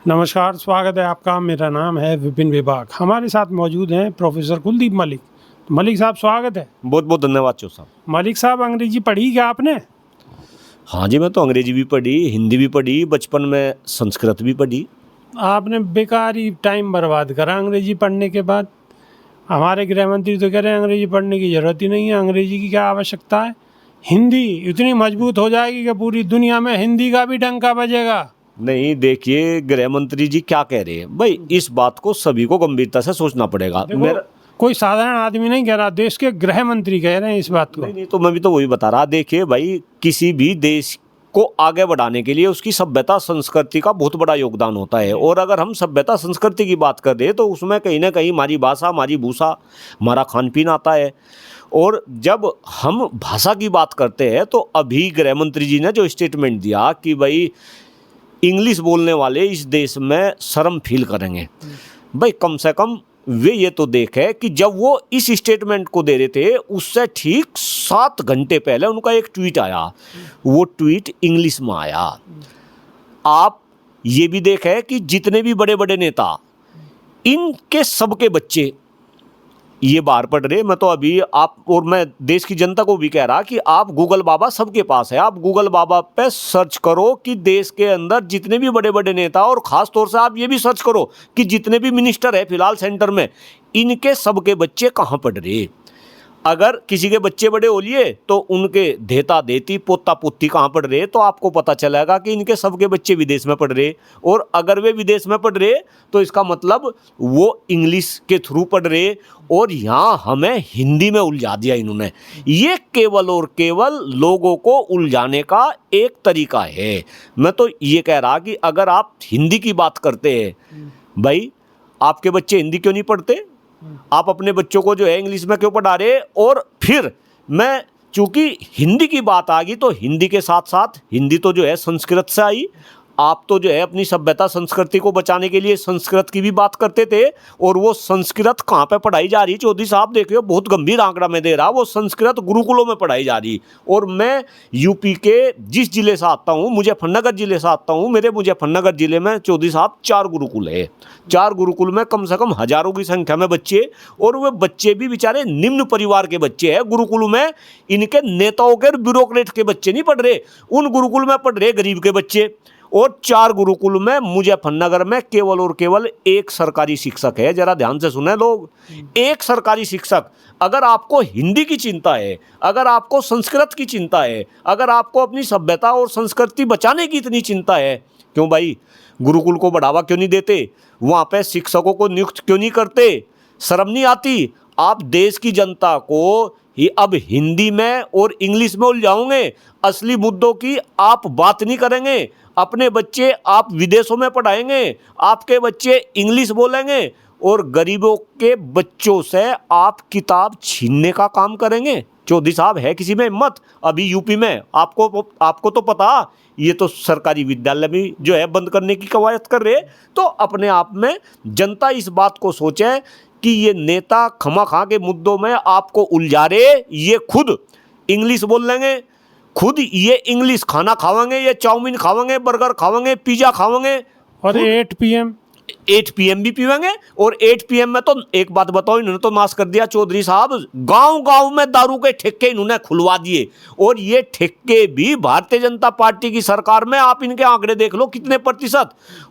नमस्कार, स्वागत है आपका। मेरा नाम है विपिन विभाग। हमारे साथ मौजूद हैं प्रोफेसर कुलदीप मलिक। मलिक साहब, स्वागत है। बहुत बहुत धन्यवाद चो साहब। मलिक साहब, अंग्रेजी पढ़ी क्या आपने? हाँ जी, मैं तो अंग्रेजी भी पढ़ी, हिंदी भी पढ़ी, बचपन में संस्कृत भी पढ़ी। आपने बेकार ही टाइम बर्बाद करा अंग्रेजी पढ़ने के बाद। हमारे गृह मंत्री तो कह रहे हैं अंग्रेजी पढ़ने की ज़रूरत ही नहीं है, अंग्रेजी की क्या आवश्यकता है। हिंदी इतनी मजबूत हो जाएगी कि पूरी दुनिया में हिंदी का भी डंका बजेगा। नहीं, देखिए गृह मंत्री जी क्या कह रहे हैं भाई, इस बात को सभी को गंभीरता से सोचना पड़ेगा। देखो, कोई साधारण आदमी नहीं कह रहा, देश के गृह मंत्री कह रहे हैं इस बात को। नहीं, तो मैं भी तो वही बता रहा। देखिए भाई, किसी भी देश को आगे बढ़ाने के लिए उसकी सभ्यता संस्कृति का बहुत बड़ा योगदान होता है। और अगर हम सभ्यता संस्कृति की बात कर रहे तो उसमें कहीं ना कहीं हमारी भाषा, हमारी भूषा, हमारा खान पीन आता है। और जब हम भाषा की बात करते हैं तो अभी गृह मंत्री जी ने जो स्टेटमेंट दिया कि भाई इंग्लिश बोलने वाले इस देश में शर्म फील करेंगे, भाई कम से कम वे ये तो देखे कि जब वो इस स्टेटमेंट को दे रहे थे उससे ठीक 7 घंटे पहले उनका एक ट्वीट आया। वो ट्वीट इंग्लिश में आया। आप ये भी देखे कि जितने भी बड़े बड़े नेता, इनके सबके बच्चे ये बाहर पढ़ रहे। मैं तो अभी आप और मैं देश की जनता को भी कह रहा कि आप गूगल बाबा सबके पास है, आप गूगल बाबा पे सर्च करो कि देश के अंदर जितने भी बड़े बड़े नेता, और खास तौर से आप ये भी सर्च करो कि जितने भी मिनिस्टर है फिलहाल सेंटर में, इनके सबके बच्चे कहाँ पढ़ रहे। अगर किसी के बच्चे बड़े हो लिए तो उनके देता देती पोता पोती कहाँ पढ़ रहे, तो आपको पता चलेगा कि इनके सबके बच्चे विदेश में पढ़ रहे। और अगर वे विदेश में पढ़ रहे तो इसका मतलब वो इंग्लिश के थ्रू पढ़ रहे, और यहाँ हमें हिंदी में उलझा दिया इन्होंने। ये केवल और केवल लोगों को उलझाने का एक तरीका है। मैं तो ये कह रहा कि अगर आप हिंदी की बात करते हैं, भाई आपके बच्चे हिंदी क्यों नहीं पढ़ते? आप अपने बच्चों को जो है इंग्लिश में क्यों पढ़ा रहे? और फिर मैं, चूंकि हिंदी की बात आ गई तो हिंदी के साथ साथ हिंदी तो जो है संस्कृत से आई। आप तो जो है अपनी सभ्यता संस्कृति को बचाने के लिए संस्कृत की भी बात करते थे, और वो संस्कृत कहाँ पे पढ़ाई जा रही? चौधरी साहब देखिए, बहुत गंभीर आंकड़ा मैं दे रहा, वो संस्कृत गुरुकुलों में पढ़ाई जा रही। और मैं यूपी के जिस जिले से आता हूँ, मुजफ्फरनगर जिले से आता हूँ, मेरे मुजफ्फरनगर जिले में चौधरी साहब 4 गुरुकुल है। 4 गुरुकुल में कम से कम हजारों की संख्या में बच्चे, और वे बच्चे भी बेचारे निम्न परिवार के बच्चे हैं। गुरुकुल में इनके नेताओं के, ब्यूरोक्रेट के बच्चे नहीं पढ़ रहे, उन गुरुकुल में पढ़ रहे गरीब के बच्चे। और 4 गुरुकुल में मुजफ्फरनगर में केवल और केवल एक सरकारी शिक्षक है। जरा ध्यान से सुने लोग, एक सरकारी शिक्षक। अगर आपको हिंदी की चिंता है, अगर आपको संस्कृत की चिंता है, अगर आपको अपनी सभ्यता और संस्कृति बचाने की इतनी चिंता है, क्यों भाई गुरुकुल को बढ़ावा क्यों नहीं देते? वहाँ पे शिक्षकों को नियुक्त क्यों नहीं करते? शर्म नहीं आती? आप देश की जनता को ही अब हिंदी में और इंग्लिश में उलझाओगे, असली मुद्दों की आप बात नहीं करेंगे। अपने बच्चे आप विदेशों में पढ़ाएंगे, आपके बच्चे इंग्लिश बोलेंगे, और गरीबों के बच्चों से आप किताब छीनने का काम करेंगे। चौधरी साहब, है किसी में हिम्मत? अभी यूपी में आपको तो पता, ये तो सरकारी विद्यालय भी जो है बंद करने की कवायद कर रहे। तो अपने आप में जनता इस बात को सोचे कि ये नेता खमा-खा के मुद्दों में आपको उलझा रहे। ये खुद इंग्लिश बोल लेंगे, खुद ये इंग्लिश खाना खावेंगे, ये चाउमीन खावेंगे, बर्गर खावेंगे, पिज़्ज़ा खावेंगे, और 8 PM भी पीवेंगे। और 8 PM में तो एक बात बताओ, इन्होंने तो नाश कर दिया चौधरी साहब, गांव-गांव में दारू के ठेके इन्होंने खुलवा दिए। और ये ठेके भी भारतीय जनता पार्टी की सरकार में, आप इनके आंकड़े देख लो कितने प्रतिशत।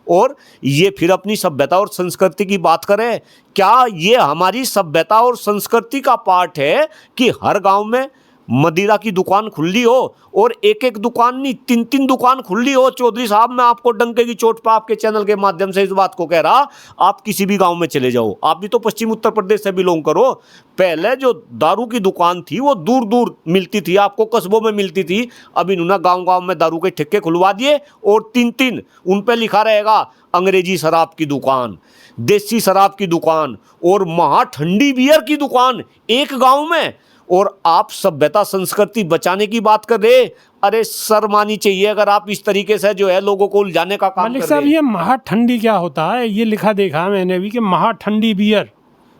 और ये फिर अपनी सभ्यता और संस्कृति की बात करें, क्या ये हमारी सभ्यता और संस्कृति का पार्ट है कि हर गाँव में मदिरा की दुकान खुली हो, और एक एक दुकान नहीं 3-3 दुकान खुली हो? चौधरी साहब, मैं आपको डंके की चोट पर आपके चैनल के माध्यम से इस बात को कह रहा, आप किसी भी गांव में चले जाओ, आप भी तो पश्चिम उत्तर प्रदेश से बिलोंग करो। पहले जो दारू की दुकान थी वो दूर दूर मिलती थी, आपको कस्बों में मिलती थी। अब इन्होंने गाँव गाँव में दारू के ठेके खुलवा दिए, और 3-3 उन पर लिखा रहेगा अंग्रेजी शराब की दुकान, देसी शराब की दुकान, और महा ठंडी बियर की दुकान एक गाँव में। और आप सभ्यता संस्कृति बचाने की बात कर रहे? अरे शर्म आनी चाहिए अगर आप इस तरीके से जो है लोगों को उलझाने का काम कर रहे हैं। मलिक साहब, ये महा ठंडी क्या होता है? ये लिखा देखा मैंने भी कि महा ठंडी बियर।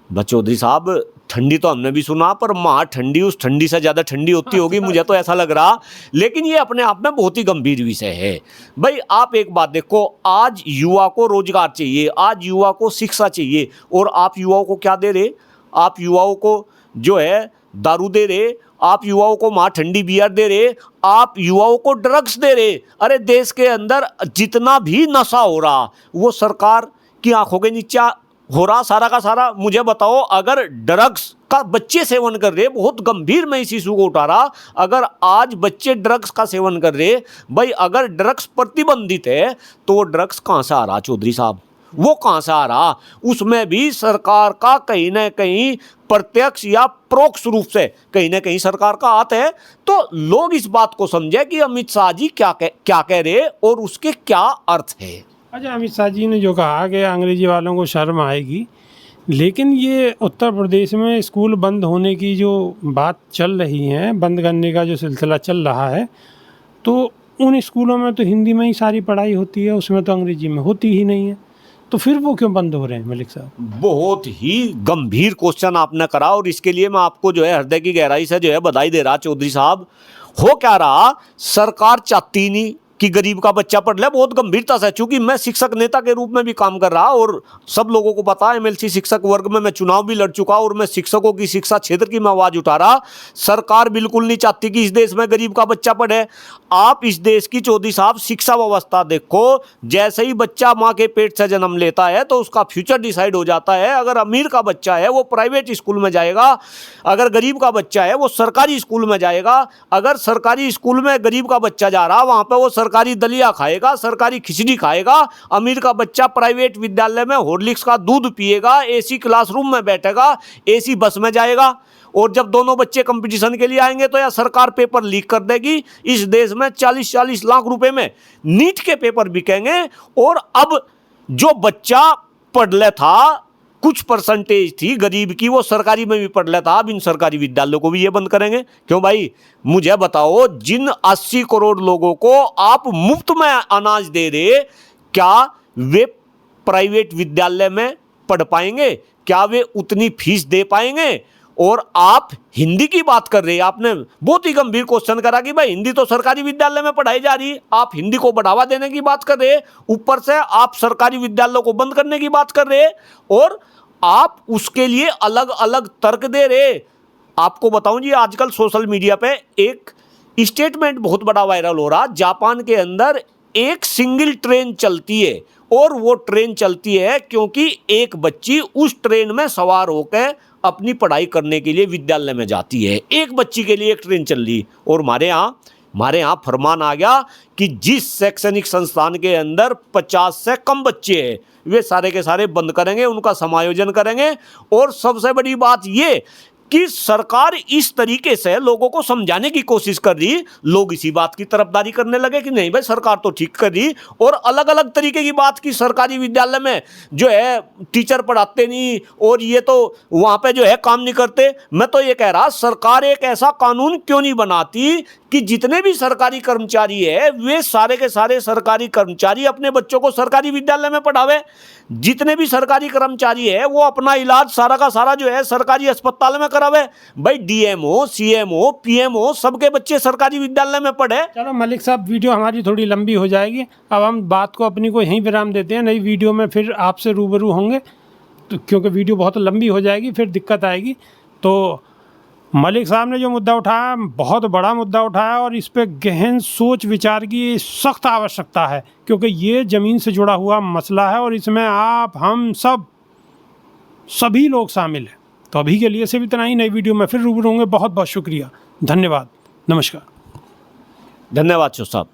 चौधरी साहब, ठंडी तो हमने भी सुना, पर वहाँ ठंडी उस ठंडी से ज़्यादा ठंडी होती होगी, मुझे तो ऐसा लग रहा। लेकिन ये अपने आप में बहुत ही गंभीर विषय है भाई। आप एक बात देखो, आज युवा को रोजगार चाहिए, आज युवा को शिक्षा चाहिए, और आप युवाओं को क्या दे रहे? आप युवाओं को जो है दारू दे रहे, आप युवाओं को वहाँ ठंडी बियर दे रहे, आप युवाओं को ड्रग्स दे रहे। अरे देश के अंदर जितना भी नशा हो रहा वो सरकार की आंखों के नीचे हो रहा सारा का सारा। मुझे बताओ, अगर ड्रग्स का बच्चे सेवन कर रहे, बहुत गंभीर मैं इस इशू को उठा रहा, अगर आज बच्चे ड्रग्स का सेवन कर रहे भाई, अगर ड्रग्स प्रतिबंधित है तो वो ड्रग्स कहाँ से आ रहा चौधरी साहब? वो कहाँ से आ रहा? उसमें भी सरकार का कहीं ना कहीं प्रत्यक्ष या परोक्ष रूप से कहीं ना कहीं सरकार का हाथ है। तो लोग इस बात को समझे कि अमित शाह जी क्या कह रहे और उसके क्या अर्थ है। अच्छा, अमित शाह जी ने जो कहा कि अंग्रेजी वालों को शर्म आएगी, लेकिन ये उत्तर प्रदेश में स्कूल बंद होने की जो बात चल रही है, बंद करने का जो सिलसिला चल रहा है, तो उन स्कूलों में तो हिंदी में ही सारी पढ़ाई होती है, उसमें तो अंग्रेजी में होती ही नहीं है, तो फिर वो क्यों बंद हो रहे हैं मलिक साहब? बहुत ही गंभीर क्वेश्चन आपने करा, और इसके लिए मैं आपको जो है हृदय की गहराई से जो है बधाई दे रहा चौधरी साहब। हो क्या रहा, सरकार चाहती नहीं कि गरीब का बच्चा पढ़ ले, बहुत गंभीरता से। चूंकि मैं शिक्षक नेता के रूप में भी काम कर रहा, और सब लोगों को पता है एमएलसी शिक्षक वर्ग में मैं चुनाव भी लड़ चुका, और मैं शिक्षकों की शिक्षा क्षेत्र की मैं आवाज उठा रहा। सरकार बिल्कुल नहीं चाहती कि इस देश में गरीब का बच्चा पढ़े। आप इस देश की चौधरी साहब शिक्षा व्यवस्था देखो, जैसे ही बच्चा माँ के पेट से जन्म लेता है तो उसका फ्यूचर डिसाइड हो जाता है। अगर अमीर का बच्चा है वो प्राइवेट स्कूल में जाएगा, अगर गरीब का बच्चा है वो सरकारी स्कूल में जाएगा। अगर सरकारी स्कूल में गरीब का बच्चा जा रहा, वहाँ पर वो सरकारी दलिया खाएगा, सरकारी खिचड़ी खाएगा। अमीर का बच्चा प्राइवेट विद्यालय में हॉर्लिक्स का दूध पिएगा, एसी क्लासरूम में बैठेगा, एसी बस में जाएगा। और जब दोनों बच्चे कंपटीशन के लिए आएंगे तो या सरकार पेपर लीक कर देगी। इस देश में 40-40 लाख रुपए में नीट के पेपर बिकेंगे। और अब जो बच्चा पढ़ ले था, कुछ परसेंटेज थी गरीब की, वो सरकारी में भी पढ़ लेता, अब इन सरकारी विद्यालयों को भी ये बंद करेंगे क्यों भाई? मुझे बताओ, जिन 80 करोड़ लोगों को आप मुफ्त में अनाज दे रहे, क्या वे प्राइवेट विद्यालय में पढ़ पाएंगे? क्या वे उतनी फीस दे पाएंगे? और आप हिंदी की बात कर रहे हैं, आपने बहुत ही गंभीर क्वेश्चन करा कि भाई हिंदी तो सरकारी विद्यालय में पढ़ाई जा रही है, आप हिंदी को बढ़ावा देने की बात कर रहे हैं, ऊपर से आप सरकारी विद्यालयों को बंद करने की बात कर रहे हैं, और आप उसके लिए अलग अलग तर्क दे रहे। आपको बताऊं जी, आजकल सोशल मीडिया पे एक स्टेटमेंट बहुत बड़ा वायरल हो रहा। जापान के अंदर एक सिंगल ट्रेन चलती है, और वो ट्रेन चलती है क्योंकि एक बच्ची उस ट्रेन में सवार होकर अपनी पढ़ाई करने के लिए विद्यालय में जाती है। एक बच्ची के लिए एक ट्रेन चल रही। और हमारे यहाँ फरमान आ गया कि जिस शैक्षणिक संस्थान के अंदर 50 से कम बच्चे हैं, वे सारे के सारे बंद करेंगे, उनका समायोजन करेंगे। और सबसे बड़ी बात ये कि सरकार इस तरीके से लोगों को समझाने की कोशिश कर रही, लोग इसी बात की तरफदारी करने लगे कि नहीं भाई सरकार तो ठीक कर रही, और अलग अलग तरीके की बात की सरकारी विद्यालय में जो है टीचर पढ़ाते नहीं, और ये तो वहाँ पे जो है काम नहीं करते। मैं तो ये कह रहा, सरकार एक ऐसा कानून क्यों नहीं बनाती कि जितने भी सरकारी कर्मचारी है वे सारे के सारे सरकारी कर्मचारी अपने बच्चों को सरकारी विद्यालय में पढ़ावे। जितने भी सरकारी कर्मचारी है वो अपना इलाज सारा का सारा जो है सरकारी अस्पताल में करावे। भाई डीएमओ, सीएमओ, पीएमओ सबके बच्चे सरकारी विद्यालय में पढ़े। चलो मलिक साहब, वीडियो हमारी थोड़ी लंबी हो जाएगी, अब हम बात को अपनी को यहीं विराम देते हैं। नई वीडियो में फिर आपसे रूबरू होंगे, तो क्योंकि वीडियो बहुत लंबी हो जाएगी, फिर दिक्कत आएगी। तो मलिक साहब ने जो मुद्दा उठाया, बहुत बड़ा मुद्दा उठाया, और इस पर गहन सोच विचार की सख्त आवश्यकता है, क्योंकि ये ज़मीन से जुड़ा हुआ मसला है, और इसमें आप, हम सभी लोग शामिल हैं। तो अभी के लिए सिर्फ इतना ही, नई वीडियो में फिर रूबरू होंगे। बहुत बहुत शुक्रिया, धन्यवाद, नमस्कार। धन्यवाद साहब।